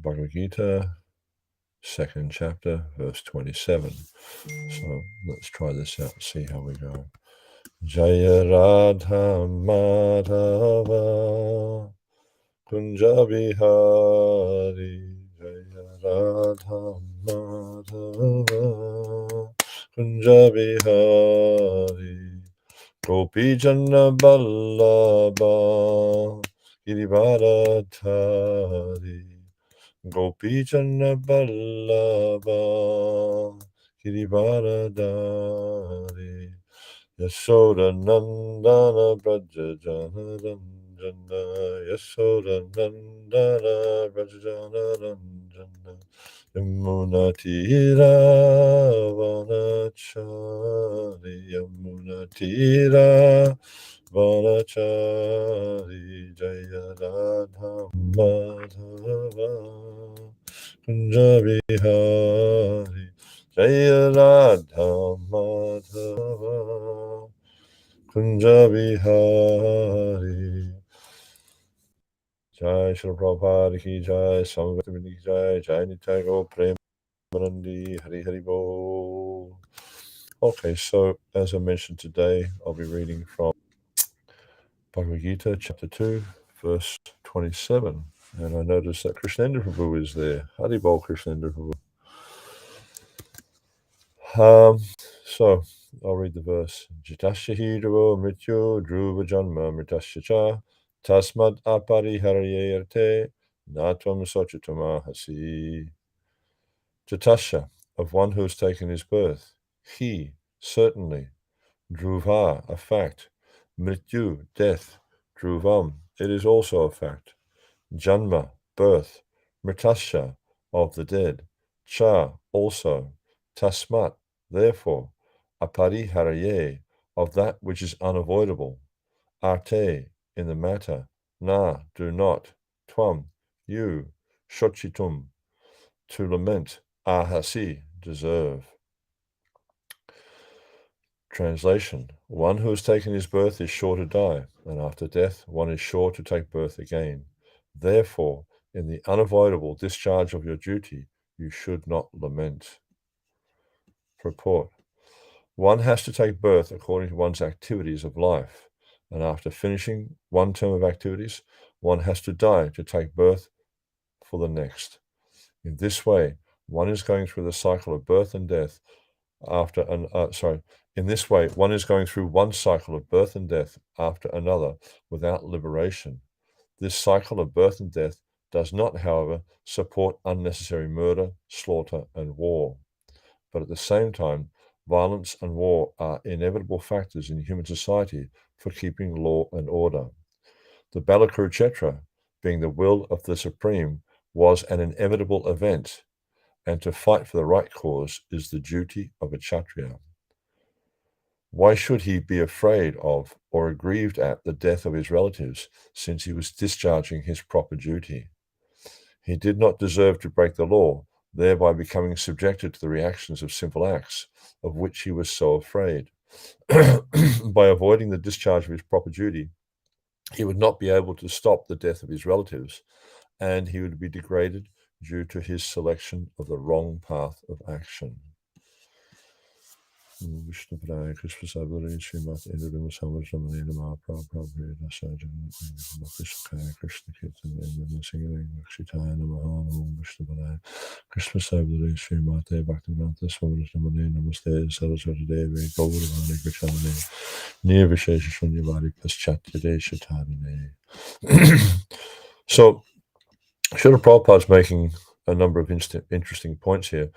Bhagavad Gita, 2nd chapter, verse 27. So let's try this out and see how we go. Jaya Radha Madhava Kunja Bihari, Jaya Radha Madhava Kunja Bihari, Gopi Janna Vallabha Girivardhari, Gopi Janna Vallabha Girivardhari, Yashoda Nandana Braja Jana Ranjana, Yashoda Nandana Braja Jana Ranjana, Yamuna Tira Vanachari, Yamuna Tira Vanachari, Jaya Radha Madhava Kunja Bihari, Jaya Radha Madhava Kunja Bihari. Jai Shri Prabhupada ki Jai, Swami Bhakti ki Jai, Jai Nitya Gaur Premanandi, Hari Hari Bol. Okay, so as I mentioned today, I'll be reading from Bhagavad Gita, chapter 2, verse 27. And I noticed that Krishnendra Prabhu is there. Hari Bol Krishnendra Prabhu. So I'll read the verse. Jitasya hidro mrityu dhruva janma mritasya cha tasmad apariharyayarte natvam sochitamahasi. Jitasya, of one who has taken his birth. He, certainly. Dhruva, a fact. Mrityu, death. Dhruvam, it is also a fact. Janma, birth. Mritasya, of the dead. Cha, also. Tasmat, therefore. Apariharaye, of that which is unavoidable. Arte, in the matter. Na, do not. Tvam, you. Shochitum, to lament. Ahasi, deserve. Translation. One who has taken his birth is sure to die, and after death one is sure to take birth again. Therefore, in the unavoidable discharge of your duty, you should not lament. Purport. One has to take birth according to one's activities of life, and after finishing one term of activities, one has to die to take birth for the next. In this way, one is going through the cycle of birth and death in this way, one is going through one cycle of birth and death after another without liberation. This cycle of birth and death does not, however, support unnecessary murder, slaughter, and war. But at the same time, violence and war are inevitable factors in human society for keeping law and order. The Balakurukshetra, being the will of the Supreme, was an inevitable event, and to fight for the right cause is the duty of a Kshatriya. Why should he be afraid of or aggrieved at the death of his relatives, since he was discharging his proper duty? He did not deserve to break the law, thereby becoming subjected to the reactions of simple acts, of which he was so afraid. By avoiding the discharge of his proper duty, he would not be able to stop the death of his relatives, and he would be degraded due to his selection of the wrong path of action. Vishnu Padaya Krishna Sabari Srimat Indra Samajamani Mahaprabhu Krishna Krishna Kirtan and singing Shitaya Namaha Vishnu Padaya Krishna Sabari Srimat Bhaktivedanta Swamajamani Namaste Saraswati Devi Gauravani Krishna Nirvishesha Shunyavadi Paschatya Deshatarane. So Srila Prabhupada's making a number of interesting points here.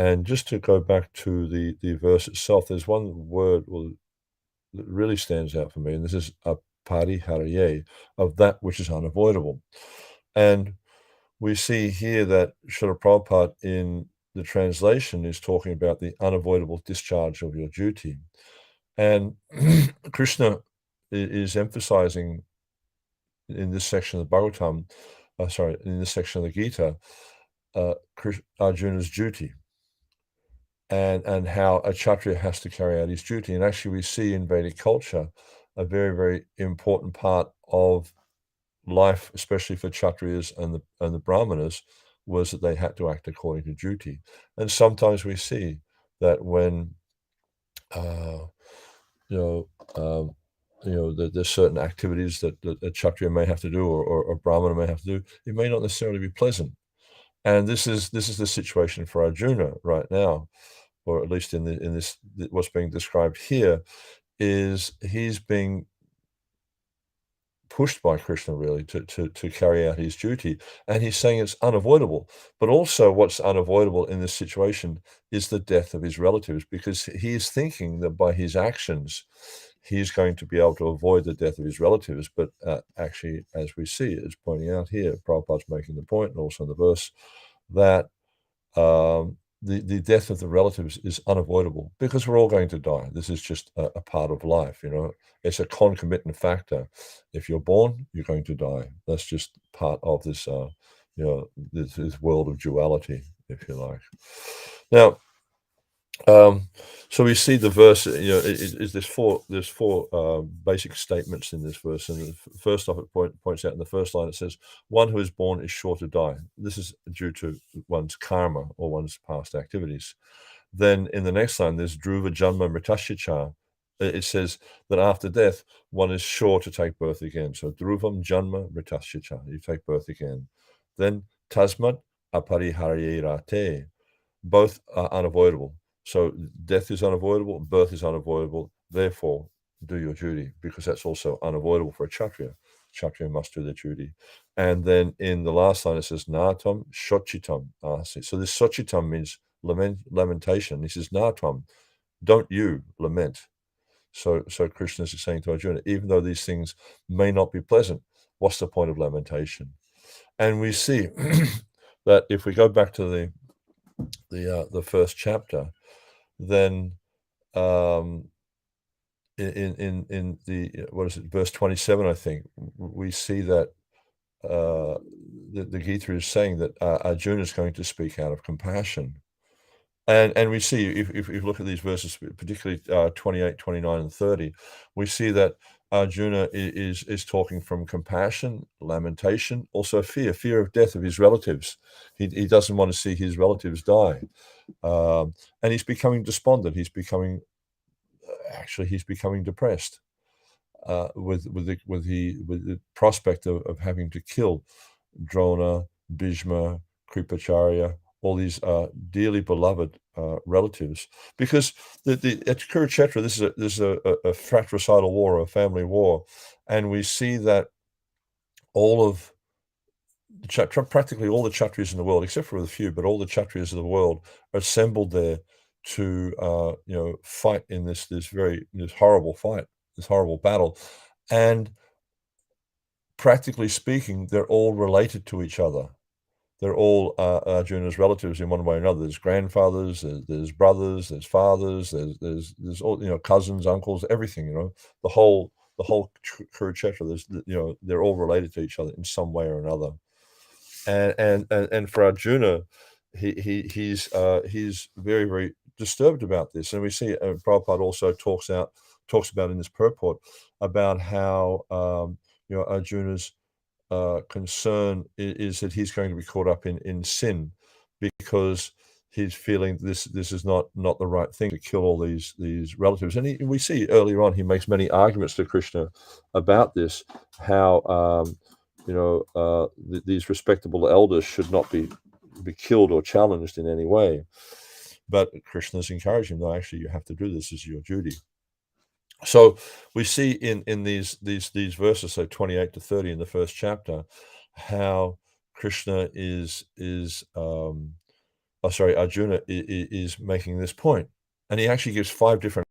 And just to go back to the verse itself, there's one word that really stands out for me, and this is apariharaye, of that which is unavoidable. And we see here that Srila Prabhupada in the translation is talking about the unavoidable discharge of your duty. And Krishna is emphasizing in this section of the Bhagavatam, in this section of the Gita, Arjuna's duty. And how a Kshatriya has to carry out his duty. And actually we see in Vedic culture a very, very important part of life, especially for Kshatriyas and the Brahmanas, was that they had to act according to duty. And sometimes we see that when uh, you know, there's certain activities that a Kshatriya may have to do or a Brahmana may have to do, it may not necessarily be pleasant. And this is the situation for Arjuna right now, or at least in this what's being described here, is he's being pushed by Krishna really to carry out his duty, and he's saying it's unavoidable. But also what's unavoidable in this situation is the death of his relatives, because he is thinking that by his actions, he's going to be able to avoid the death of his relatives. But actually, as we see, it's pointing out here, Prabhupada's making the point, and also in the verse, that the death of the relatives is unavoidable because we're all going to die. This is just a part of life, you know. It's a concomitant factor. If you're born, you're going to die. That's just part of this, this world of duality, if you like. Now, so we see the verse, there's four basic statements in this verse. And first off, it points out in the first line, it says, one who is born is sure to die. This is due to one's karma or one's past activities. Then in the next line, there's Dhruva Janma Mritasya. It says that after death, one is sure to take birth again. So Dhruvam Janma Mritasya, you take birth again. Then Tasmat Apariharyerate, both are unavoidable. So death is unavoidable, birth is unavoidable. Therefore, do your duty, because that's also unavoidable for a Kshatriya. Kshatriya must do their duty. And then in the last line, it says, Natam Shochitam Asi. So this Shochitam means lamentation. He says, Natam, don't you lament. So Krishna is saying to Arjuna, even though these things may not be pleasant, what's the point of lamentation? And we see that if we go back to the first chapter, then in the verse 27, I think we see that the Gita is saying that Arjuna is going to speak out of compassion, and we see if you look at these verses, particularly 28, 29, and 30, we see that Arjuna is talking from compassion, lamentation, also fear of death of his relatives. He doesn't want to see his relatives die. And he's becoming despondent. He's becoming depressed with the prospect of having to kill Drona, Bhishma, Kripacharya, all these dearly beloved relatives, because at Kurukshetra, this is a fratricidal war, a family war, and we see that all of practically all the Kshatriyas in the world, except for a few, but all the Kshatriyas of the world are assembled there to fight in this horrible fight, this horrible battle. And practically speaking, they're all related to each other. They're all Arjuna's relatives in one way or another. There's grandfathers, there's brothers, there's fathers, there's all, cousins, uncles, everything, the whole Kurukshetra. They're all related to each other in some way or another. And for Arjuna, he's very, very disturbed about this. And we see Prabhupada also talks about in this purport about how Arjuna's concern is that he's going to be caught up in sin, because he's feeling this is not the right thing to kill all these relatives. And we see earlier on he makes many arguments to Krishna about this, how these respectable elders should not be killed or challenged in any way. But Krishna's encouraging him, no, actually you have to do this as your duty. So we see in these verses, so 28 to 30 in the first chapter, how Krishna Arjuna is making this point. And he actually gives 5 different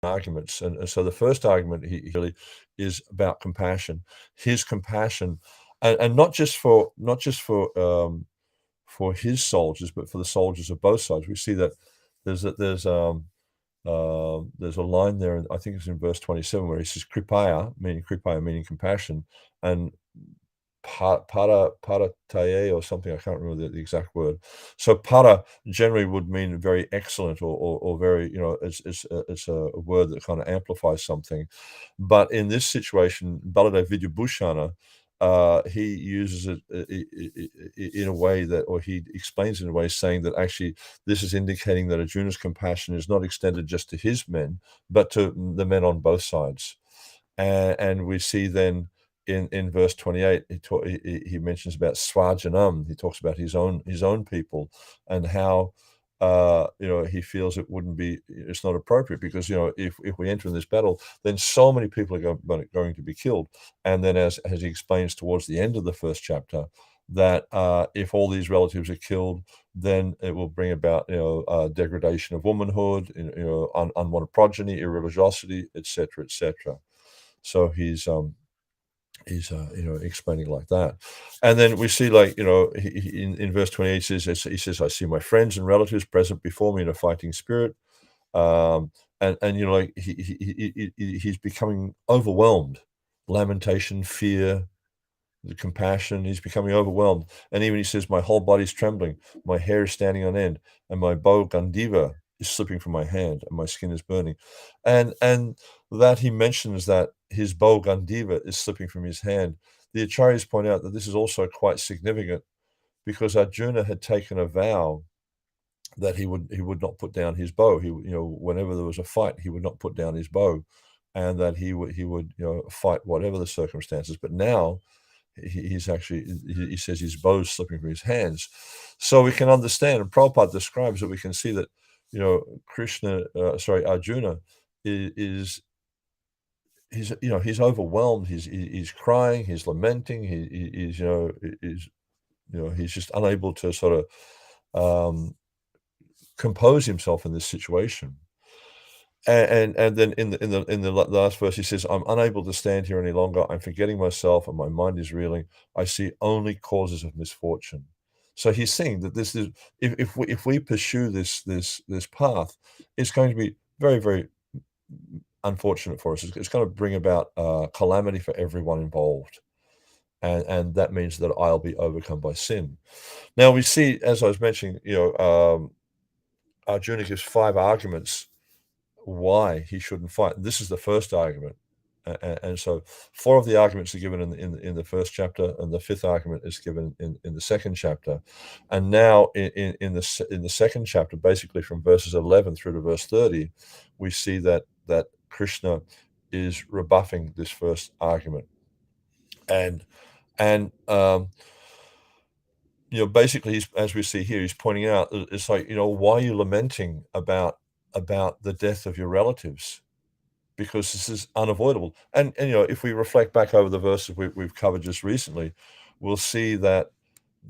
arguments. And so the first argument he really is about compassion, his compassion, and not just for his soldiers, but for the soldiers of both sides. We see that there's a line there, and I think it's in verse 27, where he says kripaya meaning compassion, and parataye or something, I can't remember the exact word. So para generally would mean very excellent or very, it's a word that kind of amplifies something. But in this situation, Baladev Vidyabhushana he uses it in a way that, or he explains it in a way saying that actually this is indicating that Arjuna's compassion is not extended just to his men, but to the men on both sides. And we see then in verse 28, he mentions about Swajanam. He talks about his own people and how he feels it's not appropriate because if we enter in this battle, then so many people are going to be killed. And then as he explains towards the end of the first chapter, that if all these relatives are killed, then it will bring about degradation of womanhood, unwanted progeny, irreligiosity, etc., etc. So he's explaining like that, and then we see in verse 28 he says, "I see my friends and relatives present before me in a fighting spirit," and he's becoming overwhelmed, lamentation, fear, the compassion. He's becoming overwhelmed. And even he says, "My whole body's trembling, my hair is standing on end, and my bow Gandiva is slipping from my hand, and my skin is burning." And that he mentions that his bow Gandiva is slipping from his hand. The Acharyas point out that this is also quite significant because Arjuna had taken a vow that he would not put down his bow. Whenever there was a fight, he would not put down his bow, and that he would fight whatever the circumstances. But now he's actually he says his bow's slipping from his hands. So we can understand, and Prabhupada describes that we can see that, Arjuna is he's overwhelmed, he's crying, he's lamenting, he's just unable to sort of compose himself in this situation. And then in the last verse, he says, "I'm unable to stand here any longer. I'm forgetting myself, and my mind is reeling. I see only causes of misfortune." So he's saying that this is if we pursue this path, it's going to be very, very unfortunate for us. It's going to bring about calamity for everyone involved, and that means that I'll be overcome by sin. Now we see, as I was mentioning, Arjuna gives 5 arguments why he shouldn't fight. This is the first argument, and so 4 of the arguments are given in the first chapter, and the 5th argument is given in the second chapter. And now in the second chapter, basically from verses 11 through to verse 30, we see that Krishna is rebuffing this first argument, and basically, as we see here, he's pointing out that it's like, why are you lamenting about the death of your relatives? Because this is unavoidable. And if we reflect back over the verses we've covered just recently, we'll see that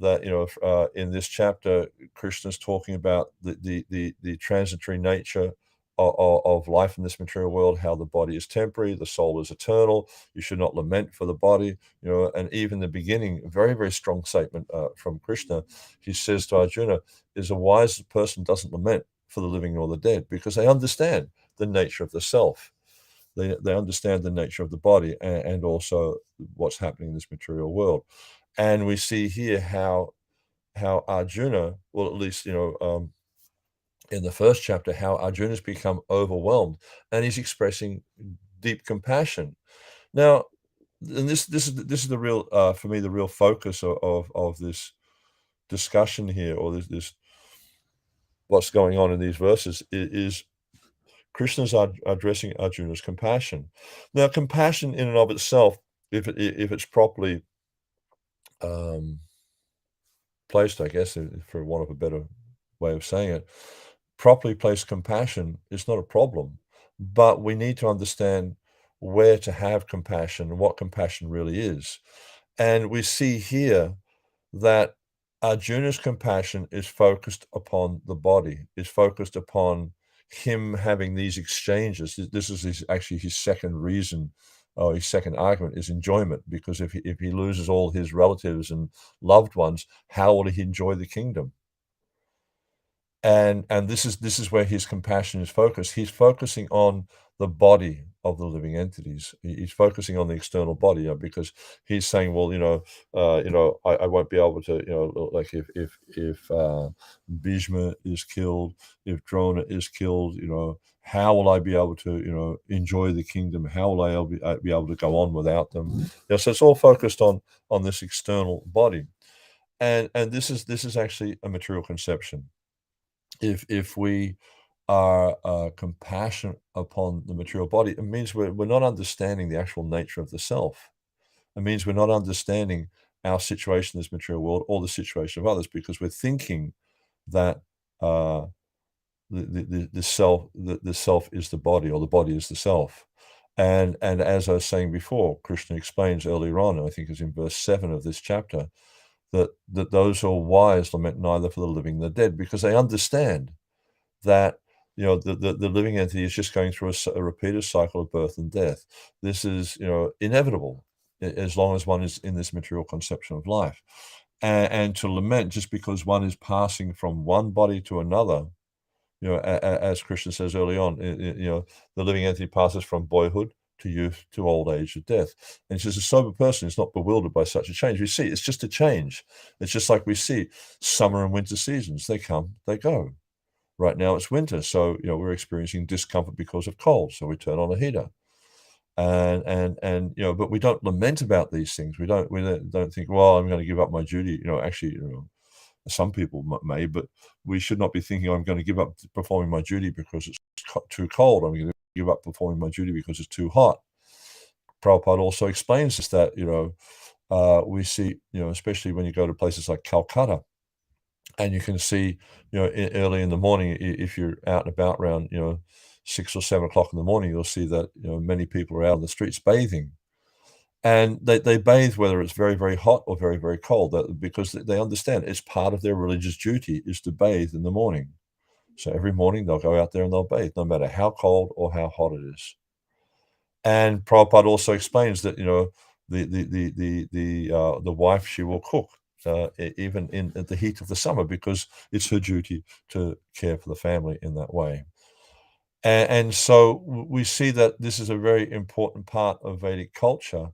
in this chapter, Krishna's talking about the transitory nature of life in this material world, how the body is temporary, the soul is eternal. You should not lament for the body, and even the beginning, a very, very strong statement from Krishna. He says to Arjuna, is a wise person doesn't lament for the living nor the dead, because they understand the nature of the self. They understand the nature of the body and also what's happening in this material world. And we see here how Arjuna, well, at least, in the first chapter, how Arjuna's become overwhelmed and he's expressing deep compassion. Now, and this is the real, for me, the real focus of this discussion here, or this what's going on in these verses is Krishna's addressing Arjuna's compassion. Now, compassion in and of itself, if it's properly um, placed, I guess, for want of a better way of saying it, properly placed compassion is not a problem, but we need to understand where to have compassion and what compassion really is. And we see here that Arjuna's compassion is focused upon the body, is focused upon him having these exchanges. This is actually his second reason, or his second argument, is enjoyment, because if he loses all his relatives and loved ones, how will he enjoy the kingdom? And this is where his compassion is focused. He's focusing on the body of the living entities. He's focusing on the external body, because he's saying, well, I won't be able to, like if Bhishma is killed, if Drona is killed, how will I be able to, enjoy the kingdom? How will I be able to go on without them? So it's all focused on this external body, and this is actually a material conception. If we are compassionate upon the material body, it means we're not understanding the actual nature of the self. It means we're not understanding our situation in this material world or the situation of others, because we're thinking that uh, the self is the body, or the body is the self. And as I was saying before, Krishna explains earlier on, I think it's in verse 7 of this chapter, that those who are wise lament neither for the living nor the dead, because they understand that the living entity is just going through a repeated cycle of birth and death. This is inevitable, as long as one is in this material conception of life, and to lament just because one is passing from one body to another. As Krishna says early on, the living entity passes from boyhood to youth to old age to death. And he says a sober person is not bewildered by such a change. We see it's just a change. It's just like we see summer and winter seasons. They come, they go. Right now it's winter, so we're experiencing discomfort because of cold, so we turn on a heater. And but we don't lament about these things. We don't think, well, I'm going to give up my duty. Actually, some people may, but we should not be thinking, I'm going to give up performing my duty because it's too cold. I'm going to give up performing my duty because it's too hot. Prabhupada also explains this, that we see, especially when you go to places like Calcutta, and you can see, early in the morning, if you're out and about around, 6 or 7 o'clock in the morning, you'll see that, many people are out on the streets bathing. And they bathe whether it's very, very hot or very, very cold, because they understand it's part of their religious duty is to bathe in the morning. So every morning they'll go out there and they'll bathe, no matter how cold or how hot it is. And Prabhupada also explains that, the wife, she will cook, even in at the heat of the summer, because it's her duty to care for the family in that way. And so we see that this is a very important part of Vedic culture,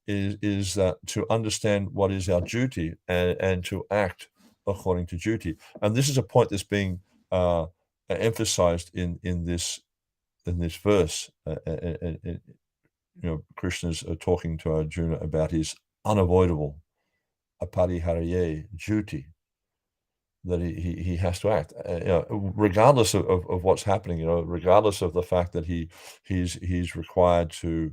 is that to understand what is our duty, and to act according to duty. And this is a point that's being emphasized in this verse. Krishna's talking to Arjuna about his unavoidable apariharye duty, that he has to act, regardless of what's happening, regardless of the fact that he's required to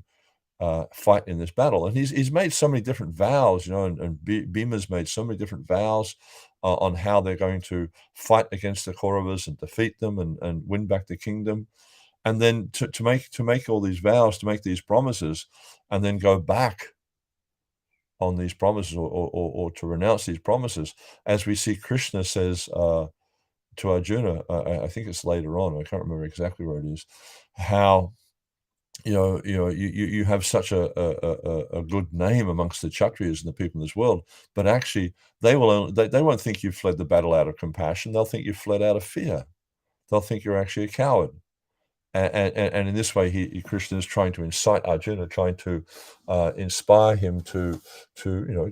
fight in this battle. And he's made so many different vows, and Bhima's made so many different vows on how they're going to fight against the Kauravas and defeat them, and win back the kingdom. And then to make all these vows, to make these promises, and then go back on these promises, or to renounce these promises, as we see Krishna says to Arjuna. I think it's later on. I can't remember exactly where it is. How you have such a good name amongst the Kshatriyas and the people in this world, but actually they won't think you've fled the battle out of compassion. They'll think you've fled out of fear. They'll think you're actually a coward. And in this way, Krishna is trying to incite Arjuna, trying to inspire him to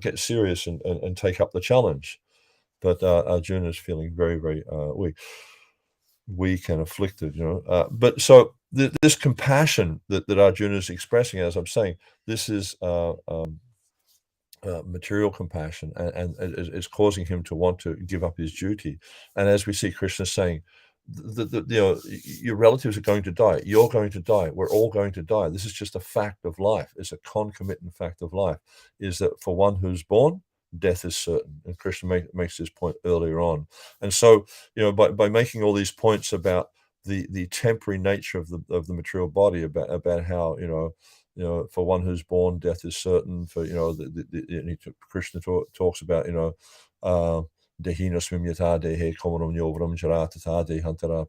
get serious and take up the challenge. But Arjuna is feeling very, very weak and afflicted. But so this compassion that Arjuna is expressing, as I'm saying, this is material compassion, and is causing him to want to give up his duty. And as we see Krishna saying, your relatives are going to die. You're going to die. We're all going to die. This is just a fact of life. It's a concomitant fact of life, is that for one who's born, death is certain. And Krishna makes this point earlier on. And so, by making all these points about the temporary nature of the material body, about how, for one who's born, death is certain. For Krishna talks about, Dehina swimyata dehe komanam yovram jaratata dehantara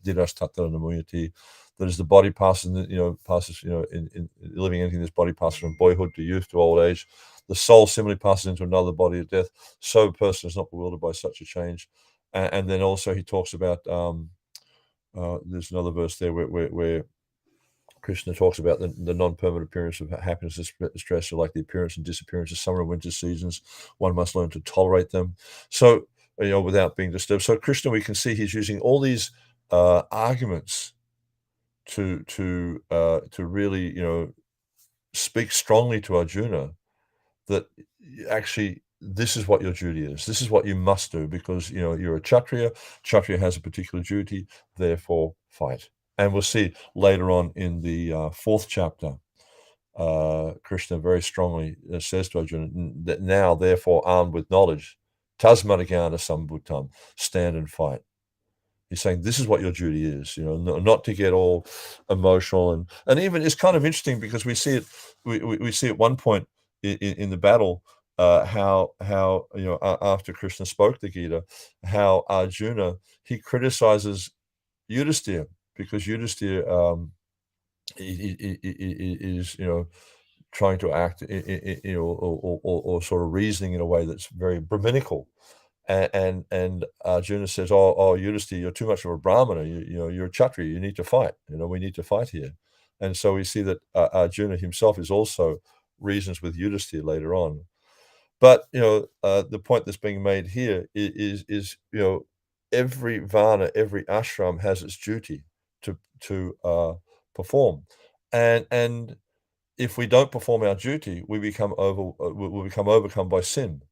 diras tattara namuyati. That as the body passes, in living entity, this body passes from boyhood to youth to old age. The soul similarly passes into another body of death. So a person is not bewildered by such a change. And then also he talks about there's another verse there where Krishna talks about the non-permanent appearance of happiness and stress, are like the appearance and disappearance of summer and winter seasons. One must learn to tolerate them. So, without being disturbed. So Krishna, we can see he's using all these arguments to really, speak strongly to Arjuna that actually this is what your duty is. This is what you must do because you're a Kshatriya. Kshatriya has a particular duty, therefore fight. And we'll see later on in the fourth chapter, Krishna very strongly says to Arjuna that now, therefore, armed with knowledge, tasmadagana sambhutam, stand and fight. He's saying this is what your duty is, not to get all emotional and even it's kind of interesting because we see it we see at one point in the battle how after Krishna spoke the Gita, how Arjuna he criticizes Yudhisthira because Yudhisthira is trying to act or sort of reasoning in a way that's very Brahminical. And Arjuna says, "Oh, Yudhisthira, you're too much of a Brahmana. You're a Kshatriya. You need to fight. We need to fight here." And so we see that Arjuna himself is also reasons with Yudhisthira later on. But the point that's being made here is every varna, every ashram has its duty to perform, and if we don't perform our duty, we become we'll become overcome by sin.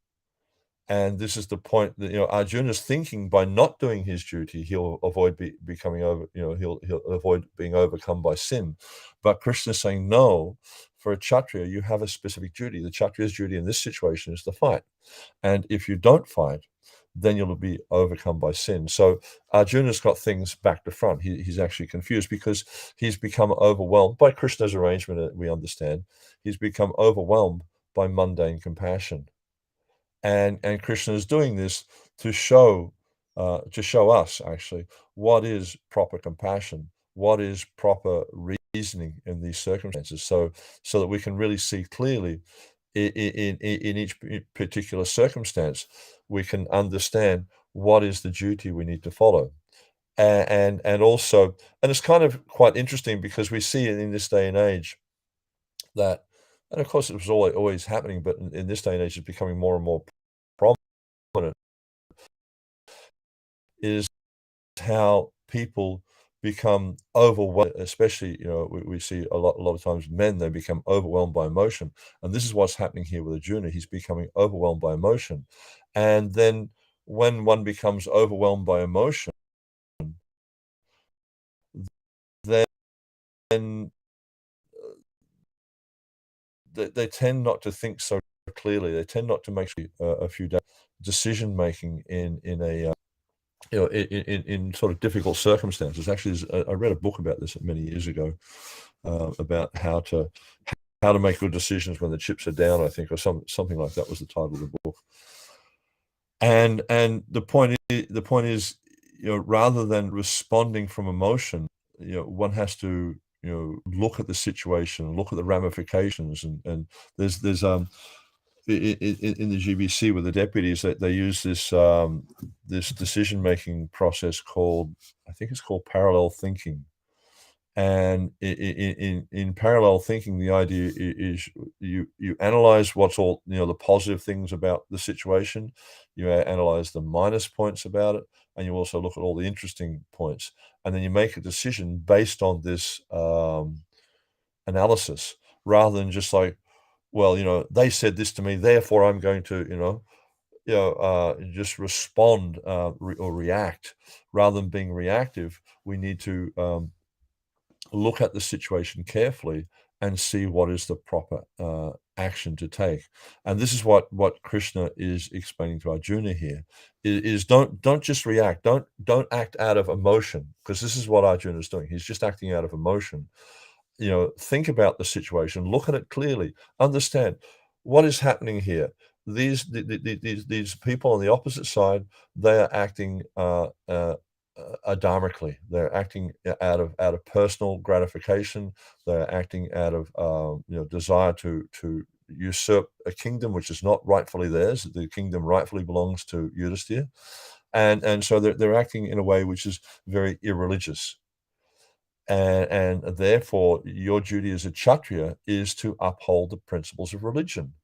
And this is the point that Arjuna's thinking by not doing his duty, he'll avoid becoming over. He'll avoid being overcome by sin. But Krishna's saying no. For a Kshatriya, you have a specific duty. The Kshatriya's duty in this situation is to fight, and if you don't fight, then you'll be overcome by sin. So Arjuna's got things back to front. He's actually confused because he's become overwhelmed by Krishna's arrangement. We understand he's become overwhelmed by mundane compassion. And Krishna is doing this to show us actually what is proper compassion, what is proper reasoning in these circumstances, so that we can really see clearly in each particular circumstance, we can understand what is the duty we need to follow. And also, and it's kind of quite interesting because we see in this day and age that, and of course it was always happening, but in this day and age it's becoming more and more prominent, is how people become overwhelmed, especially, we see a lot of times men, they become overwhelmed by emotion. And this is what's happening here with Arjuna. He's becoming overwhelmed by emotion. And then when one becomes overwhelmed by emotion, then they tend not to think so clearly. They tend not to make a few decision making in a in sort of difficult circumstances. Actually, I read a book about this many years ago, about how to make good decisions when the chips are down, I think, or something like that was the title of the book. And the point is, rather than responding from emotion, one has to look at the situation, look at the ramifications, and there's in the GBC with the deputies that they use this this decision-making process called, I think it's called parallel thinking. And in parallel thinking, the idea is you analyze what's all, the positive things about the situation, you analyze the minus points about it, and you also look at all the interesting points, and then you make a decision based on this analysis, rather than just like, well, they said this to me, therefore I'm going to, just respond or react. Rather than being reactive, we need to look at the situation carefully and see what is the proper action to take. And this is what Krishna is explaining to Arjuna here: is don't just react, don't act out of emotion, because this is what Arjuna is doing. He's just acting out of emotion. Think about the situation, look at it clearly, understand what is happening here. These people on the opposite side, they are acting adharmically. They're acting out of personal gratification. They're acting out of desire to usurp a kingdom which is not rightfully theirs. The kingdom rightfully belongs to Yudhisthira. and so they're acting in a way which is very irreligious. And therefore, your duty as a Kshatriya is to uphold the principles of religion.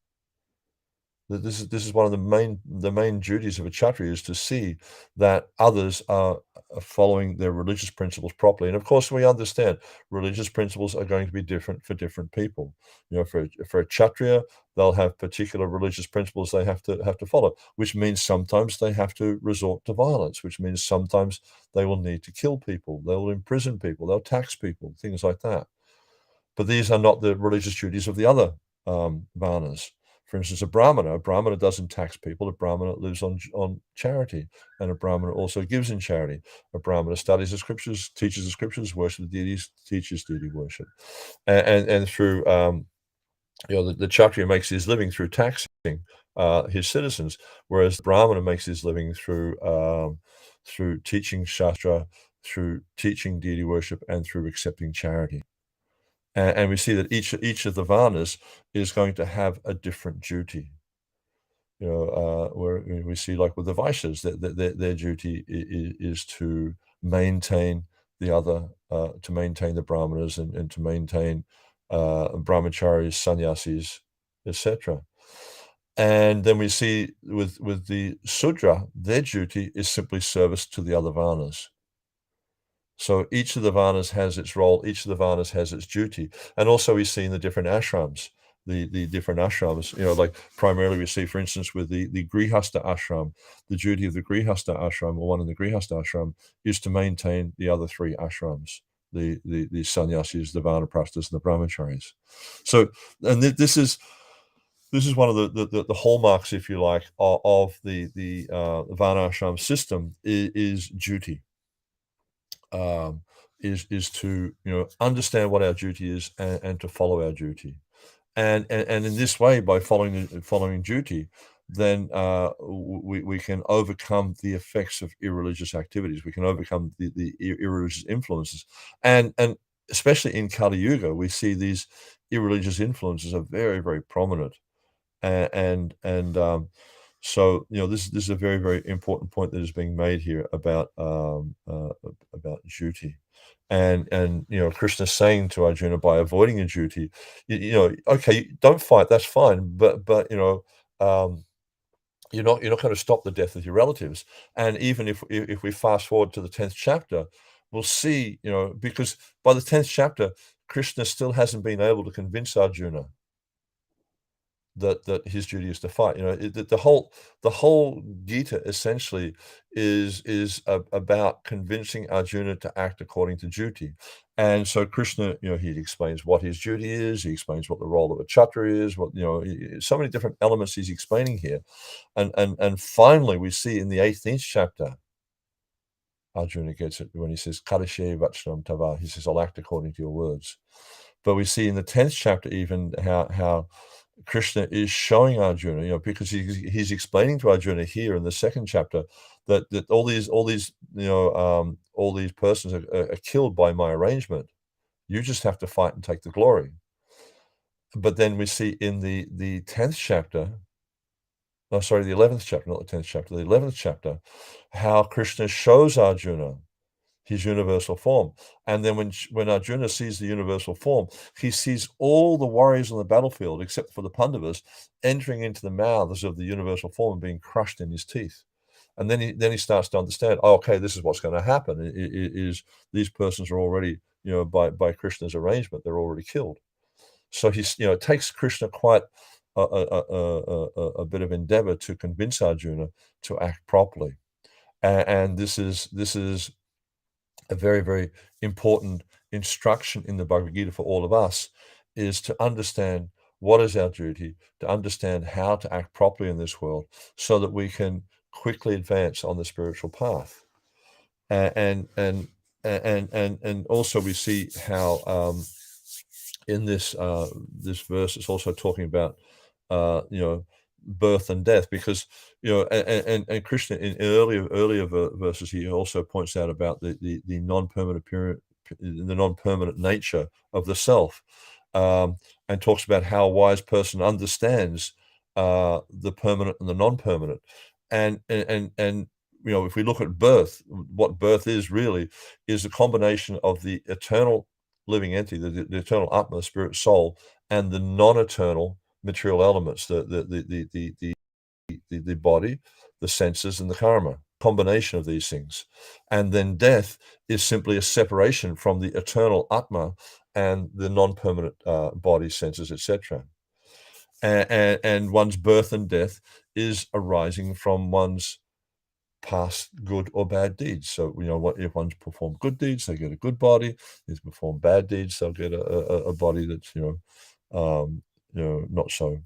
This is one of the main duties of a Kshatriya, is to see that others are following their religious principles properly. And of course, we understand religious principles are going to be different for different people. For a Kshatriya, they'll have particular religious principles they have to follow, which means sometimes they have to resort to violence, which means sometimes they will need to kill people, they will imprison people, they'll tax people, things like that. But these are not the religious duties of the other varnas. For instance, a Brahmana doesn't tax people. A Brahmana lives on charity, and a Brahmana also gives in charity. A Brahmana studies the scriptures, teaches the scriptures, worships the deities, teaches deity worship, and through the Kshatriya makes his living through taxing his citizens, whereas the Brahmana makes his living through teaching shastra, through teaching deity worship, and through accepting charity. And we see that each of the varnas is going to have a different duty. Where we see, like with the Vaishyas, that their duty is to maintain to maintain the Brahmanas, and to maintain brahmacharis, sannyasis, etc. And then we see with the Sudra, their duty is simply service to the other varnas. So each of the varnas has its role, each of the varnas has its duty. And also we see in the different ashrams, the different ashrams, like primarily we see, for instance, with the Grihastha ashram, the duty of the Grihastha ashram, or one in the Grihastha ashram, is to maintain the other three ashrams, the sannyasis, the vanaprasthas, and the brahmacharis. So, and this is one of the hallmarks, if you like, of the varna ashram system, is duty. Is to understand what our duty is, and to follow our duty, and in this way, by following duty, then we can overcome the effects of irreligious activities. We can overcome the irreligious influences, and especially in Kali Yuga, we see these irreligious influences are very, very prominent. And so this is a very, very important point that is being made here about duty, and Krishna's saying to Arjuna, by avoiding a duty, okay, don't fight, that's fine, but um, you're not going to stop the death of your relatives. And even if we fast forward to the 10th chapter, we'll see, because by the 10th chapter, Krishna still hasn't been able to convince Arjuna that his duty is to fight. The whole Gita essentially is about convincing Arjuna to act according to duty. And so Krishna, he explains what his duty is. He explains what the role of a kshatriya is. So many different elements he's explaining here. And finally, we see in the 18th chapter, Arjuna gets it when he says, "Kadashe vachanam tava." He says, "I'll act according to your words." But we see in the 10th chapter even how Krishna is showing Arjuna, because he's explaining to Arjuna here in the 2nd chapter that all these persons are killed by my arrangement. You just have to fight and take the glory. But then we see in the 10th chapter, no, sorry, the 11th chapter, not the 10th chapter, the 11th chapter, how Krishna shows Arjuna his universal form. And then when Arjuna sees the universal form, he sees all the warriors on the battlefield, except for the Pandavas, entering into the mouths of the universal form and being crushed in his teeth. And then he starts to understand, oh, okay, this is what's going to happen. Is these persons are already, by Krishna's arrangement, they're already killed. So it takes Krishna quite a bit of endeavor to convince Arjuna to act properly. And this is a very, very important instruction in the Bhagavad Gita for all of us, is to understand what is our duty, to understand how to act properly in this world, so that we can quickly advance on the spiritual path. And also we see how in this verse it's also talking about birth and death, because and Krishna in earlier verses, he also points out about the non-permanent the non-permanent nature of the self, and talks about how a wise person understands the permanent and the non-permanent, and if we look at birth, what birth is really is a combination of the eternal living entity, the eternal Atma, spirit, soul, and the non-eternal material elements, the body, the senses, and the karma, combination of these things. And then death is simply a separation from the eternal Atma and the non-permanent body, senses, etc. And one's birth and death is arising from one's past good or bad deeds. So, what if one's performed good deeds, they get a good body. If they perform bad deeds, they'll get a body that's, not so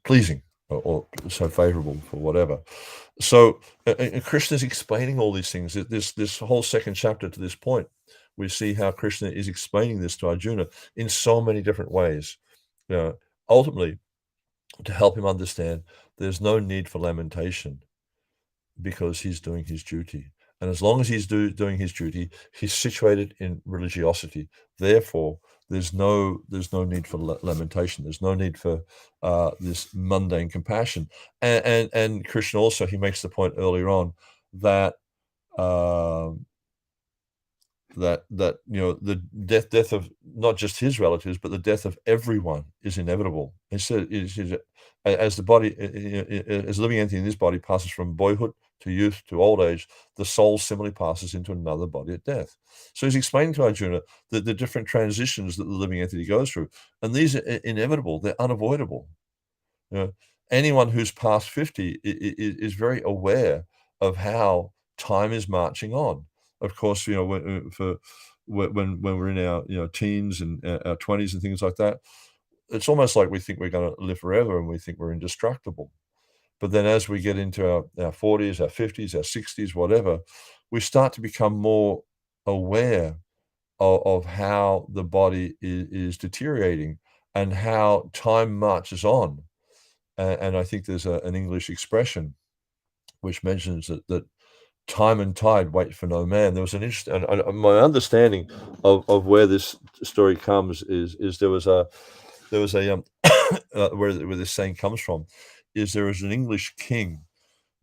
pleasing or so favorable for whatever. So, and Krishna is explaining all these things. This whole second chapter to this point, we see how Krishna is explaining this to Arjuna in so many different ways. Ultimately, to help him understand there's no need for lamentation because he's doing his duty. And as long as he's doing his duty, he's situated in religiosity. Therefore, there's no need for lamentation. There's no need for this mundane compassion. And Krishna also, he makes the point earlier on that um, the death of not just his relatives, but the death of everyone is inevitable. He said, as the body, as a living entity in this body passes from boyhood to youth to old age, the soul similarly passes into another body at death. So he's explaining to Arjuna that the different transitions that the living entity goes through, and these are inevitable, they're unavoidable. Anyone who's past 50 is very aware of how time is marching on. Of course, when we're in our teens and our 20s and things like that, it's almost like we think we're going to live forever and we think we're indestructible. But then as we get into our 40s, our 50s, our 60s, whatever, we start to become more aware of how the body is deteriorating and how time marches on. And I think there's an English expression which mentions that time and tide wait for no man. There was an interesting, and my understanding of where this story comes is there was a where this saying comes from is there was an English king.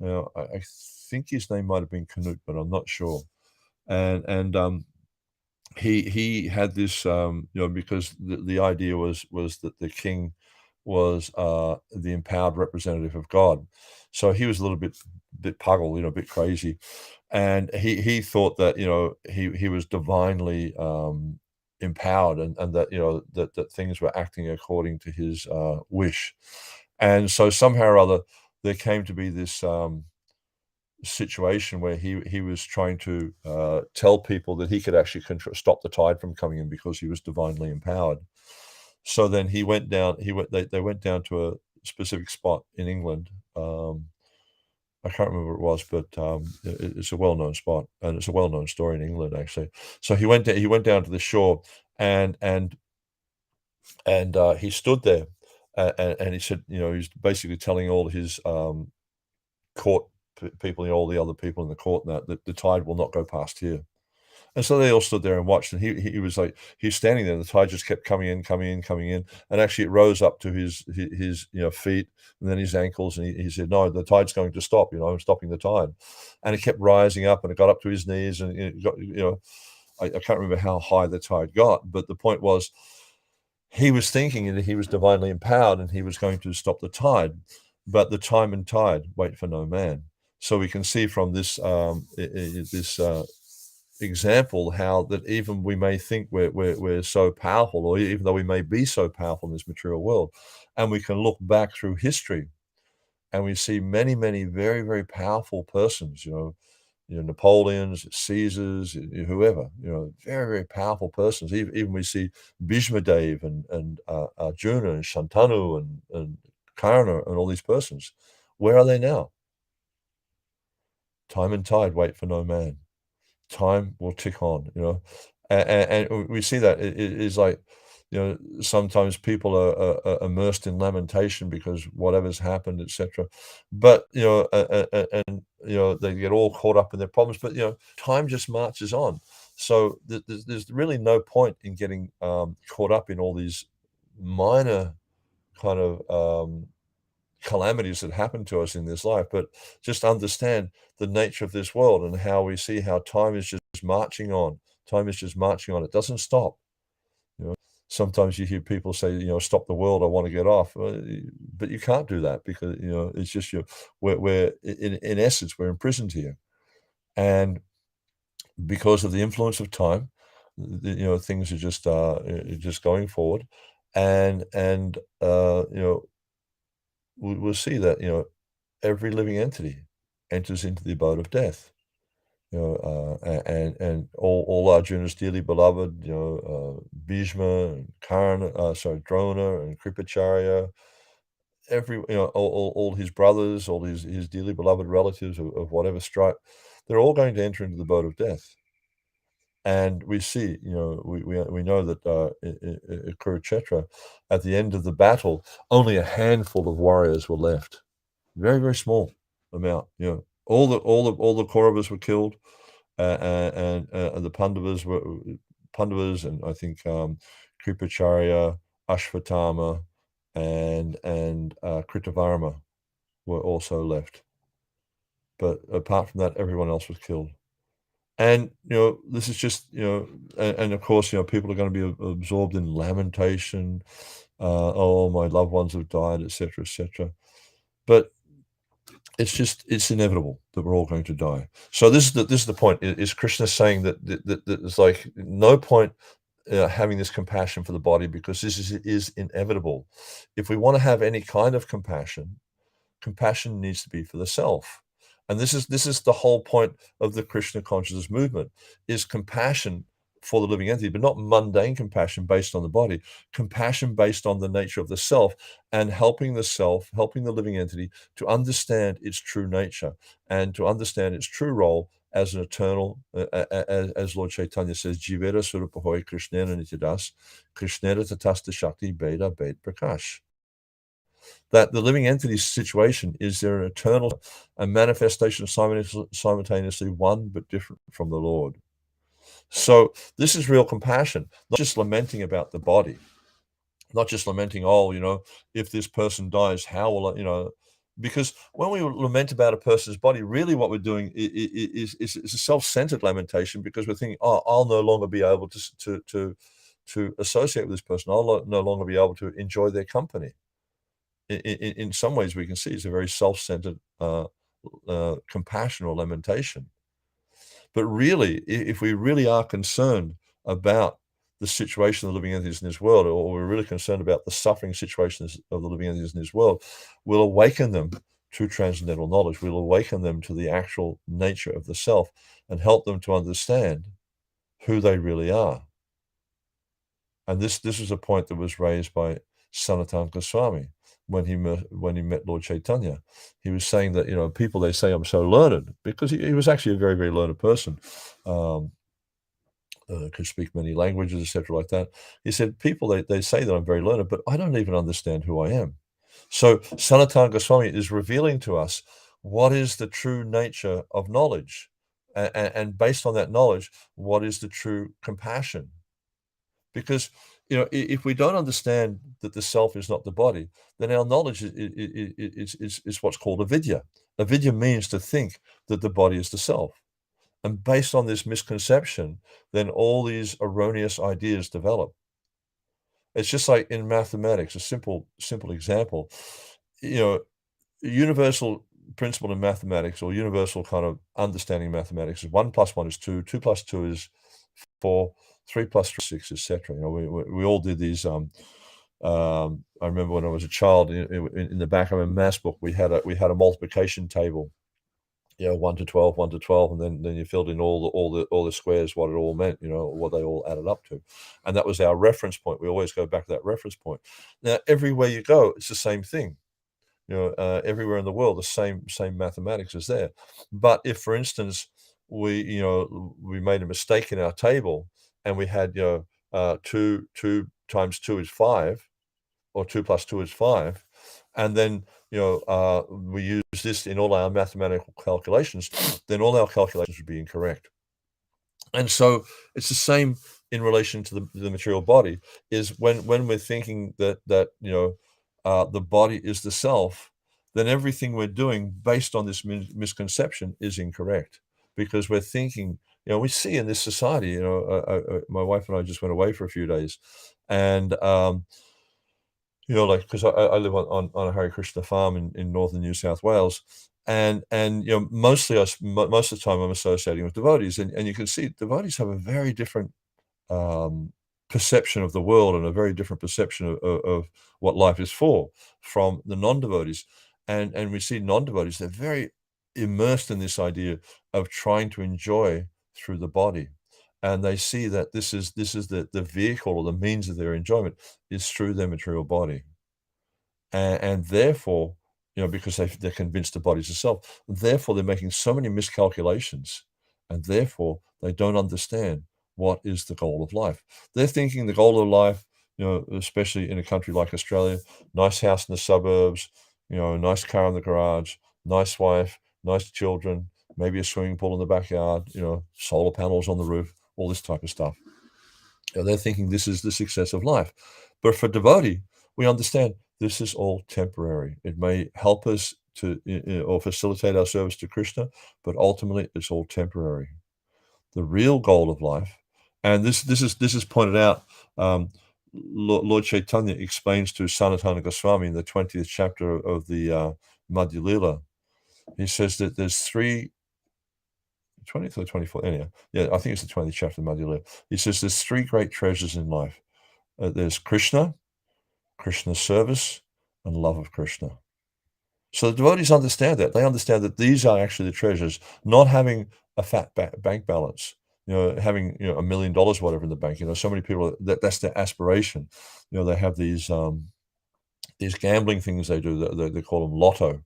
Now I think his name might have been Canute, but I'm not sure. And he had this because the idea was that the king was the empowered representative of God. So he was a little bit puggle, a bit crazy. And he thought that, he was divinely empowered and that, that things were acting according to his wish. And so somehow or other, there came to be this situation where he was trying to tell people that he could actually stop the tide from coming in because he was divinely empowered. So then he went down. They went down to a specific spot in England. I can't remember what it was, but it's a well-known spot, and it's a well-known story in England actually. So he went down to the shore, and he stood there, and he said, he's basically telling all his court people, all the other people in the court, that the tide will not go past here. And so they all stood there and watched, and he was like, he's standing there, and the tide just kept coming in, coming in, coming in, and actually it rose up to his feet and then his ankles, and he said, "No, the tide's going to stop. I'm stopping the tide," and it kept rising up, and it got up to his knees, and it got, I can't remember how high the tide got, but the point was, he was thinking that he was divinely empowered and he was going to stop the tide, but the time and tide wait for no man. So we can see from this this example how that even we may think we're so powerful, or even though we may be so powerful in this material world, and we can look back through history and we see many, many very, very powerful persons, Napoleons, Caesars, whoever, very, very powerful persons. Even we see Bhishma Dev and Arjuna and Shantanu and Karna and all these persons. Where are they now? Time and tide wait for no man. Time will tick on, and we see that it is like, sometimes people are immersed in lamentation because whatever's happened, etc. But and they get all caught up in their problems. But time just marches on. So there's really no point in getting caught up in all these minor kind of calamities that happen to us in this life, but just understand the nature of this world and how we see how time is just marching on. Time is just marching on. It doesn't stop. You know, sometimes you hear people say, "Stop the world. I want to get off," but you can't do that because it's just we're in essence we're imprisoned here, and because of the influence of time, things are just going forward, and we'll see that every living entity enters into the abode of death. And all Arjuna's dearly beloved, Bhishma and Karna, Drona and Kripacharya, all his brothers, all his dearly beloved relatives of whatever stripe, they're all going to enter into the boat of death. And we see, we know that at Kurukshetra, at the end of the battle, only a handful of warriors were left. Very, very small amount. All the Kauravas were killed, and the Pandavas, and I think Kripacharya, Ashvatthama, and Kritavarma were also left. But apart from that, everyone else was killed. And this is just and of course people are going to be absorbed in lamentation. Oh, my loved ones have died, etc., etc. But it's inevitable that we're all going to die. So this is the point. Is Krishna saying that there's like no point having this compassion for the body because this is inevitable. If we want to have any kind of compassion needs to be for the self. And this is the whole point of the Krishna consciousness movement, is compassion for the living entity, but not mundane compassion based on the body, compassion based on the nature of the self, and helping the living entity to understand its true nature and to understand its true role as an eternal, as Lord Chaitanya says, Jivera Surapahoy Krishnena Nityadas, Krishnera Tatasta Shakti Beda Bed Prakash. That the living entity's situation is they're an eternal, a manifestation simultaneously one but different from the Lord. So this is real compassion, not just lamenting about the body, not just lamenting, if this person dies, how will I, because when we lament about a person's body, really what we're doing is a self-centered lamentation, because we're thinking, oh, I'll no longer be able to associate with this person. I'll no longer be able to enjoy their company. In some ways, we can see it's a very self-centered compassion or lamentation. But really, if we really are concerned about the situation of the living entities in this world, or we're really concerned about the suffering situations of the living entities in this world, we'll awaken them to transcendental knowledge. We'll awaken them to the actual nature of the self and help them to understand who they really are. And this is a point that was raised by Sanatana Goswami when he met Lord Chaitanya. He was saying that people, they say I'm so learned, because he was actually a very, very learned person, could speak many languages, etc., like that. He said, people, they say that I'm very learned, but I don't even understand who I am. So Sanatana Goswami is revealing to us what is the true nature of knowledge, and based on that knowledge, what is the true compassion. Because if we don't understand that the self is not the body, then our knowledge is what's called avidya. Avidya means to think that the body is the self. And based on this misconception, then all these erroneous ideas develop. It's just like in mathematics, a simple example. Universal principle in mathematics, or universal kind of understanding of mathematics, is 1 + 1 is 2, 2 + 2 is 4, 3 + 3 is 6, etc. We all did these. I remember when I was a child, in the back of a maths book, we had a multiplication table. 1 to 12, 1 to 12, and then you filled in all the squares, what it all meant, what they all added up to, and that was our reference point. We always go back to that reference point. Now, everywhere you go, it's the same thing. Everywhere in the world, the same mathematics is there. But if, for instance, we made a mistake in our table, and we had 2 times 2 is 5, or 2 + 2 is 5, and then we use this in all our mathematical calculations, then all our calculations would be incorrect. And so it's the same in relation to the material body, is when we're thinking that the body is the self, then everything we're doing based on this misconception is incorrect, because we're thinking, we see in this society, my wife and I just went away for a few days, and like, because I live on a Hare Krishna farm in northern New South Wales, and mostly most of the time I'm associating with devotees, and you can see devotees have a very different um, perception of the world, and a very different perception of what life is for, from the non-devotees. And we see non-devotees, they're very immersed in this idea of trying to enjoy through the body. And they see that this is the vehicle, or the means of their enjoyment is through their material body. And therefore, because they're convinced the body's a self, therefore they're making so many miscalculations, and therefore they don't understand what is the goal of life. They're thinking the goal of life, especially in a country like Australia, nice house in the suburbs, nice car in the garage, nice wife, nice children, maybe a swimming pool in the backyard, solar panels on the roof, all this type of stuff. They're thinking this is the success of life. But for devotee, we understand this is all temporary. It may help us to or facilitate our service to Krishna, but ultimately it's all temporary. The real goal of life, and this is pointed out. Lord Chaitanya explains to Sanatana Goswami in the 20th chapter of the Madhya Lila. He says that there's 20th or 24th, anyhow. Yeah, I think it's the 20th chapter of Madhya Lila. He says there's three great treasures in life. There's Krishna, Krishna's service, and love of Krishna. So the devotees understand that. They understand that these are actually the treasures, not having a fat bank balance, having, $1 million, whatever, in the bank. So many people, that's their aspiration. They have these gambling things they do, they call them lotto.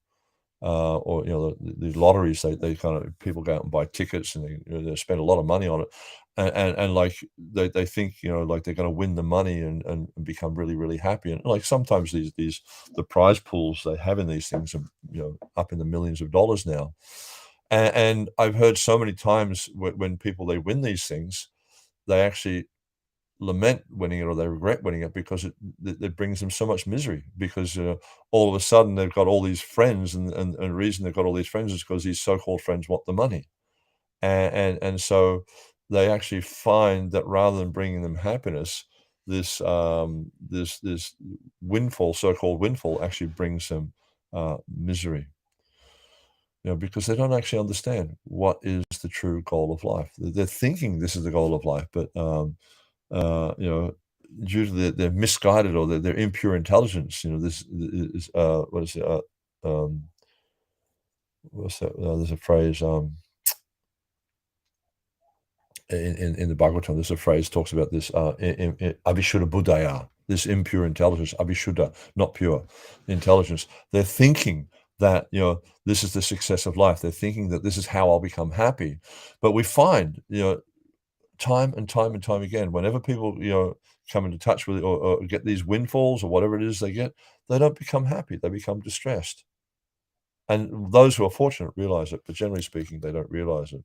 Or the lotteries, they kind of, people go out and buy tickets, and they spend a lot of money on it, and like they think, like they're going to win the money and become really, really happy. And like sometimes the prize pools they have in these things are, up in the millions of dollars now. And I've heard so many times when people, they win these things, they actually lament winning it, or they regret winning it, because it brings them so much misery, because all of a sudden they've got all these friends, and the reason they've got all these friends is because these so-called friends want the money. And so they actually find that rather than bringing them happiness, this windfall, so-called windfall, actually brings them misery. Because they don't actually understand what is the true goal of life. They're thinking this is the goal of life, but uh, you know, due to their misguided, or their impure intelligence, this is, what is it? What's that? There's a phrase, in the Bhagavatam, there's a phrase talks about this, in Abhishuddha Buddhaya, this impure intelligence, Abhishuddha, not pure intelligence. They're thinking that, this is the success of life. They're thinking that this is how I'll become happy. But we find, time and time and time again, whenever people, come into touch with it, or get these windfalls, or whatever it is they get, they don't become happy. They become distressed. And those who are fortunate realize it, but generally speaking, they don't realize it.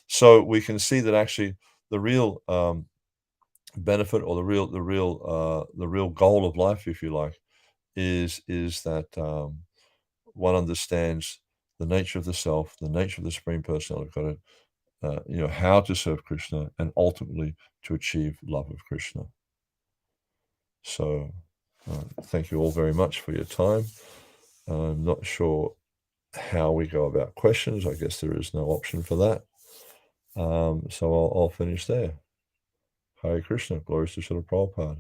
So we can see that actually the real benefit, or the real goal of life, if you like, is that one understands the nature of the self, the nature of the Supreme Personality of God, how to serve Krishna, and ultimately to achieve love of Krishna. So thank you all very much for your time. I'm not sure how we go about questions. I guess there is no option for that. So I'll finish there. Hare Krishna. Glories to Srila Prabhupada.